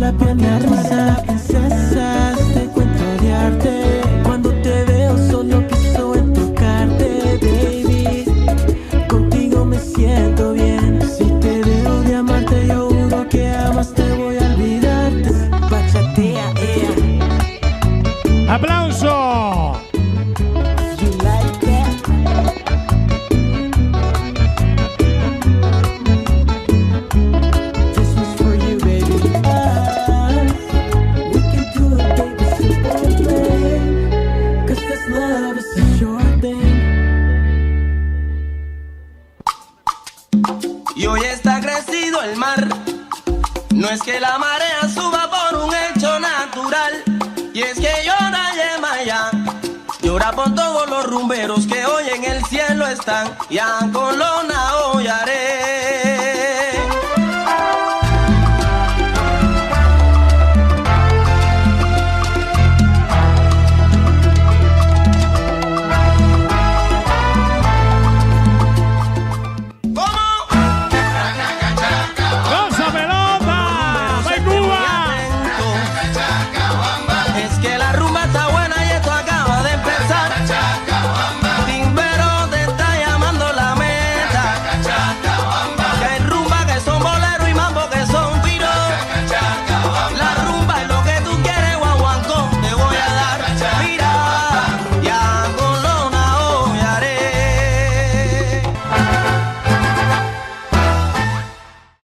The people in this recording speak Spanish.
la piel me risa, princesas, te cuento de arte. Cuando te veo solo pienso en tocarte, baby. Contigo me siento bien. Si te veo de amarte, yo juro que jamás te voy a olvidarte. Bachatea, ¡Aplauso! You like that? This was for you, baby. We can do it, baby, simply. 'Cause this love is a sure thing. Y hoy está crecido el mar. No es que la marea suba por un hecho natural. Y es que llora Yemaya, llora por todos los rumberos que hoy en el cielo están. Y a Colona hoy haré.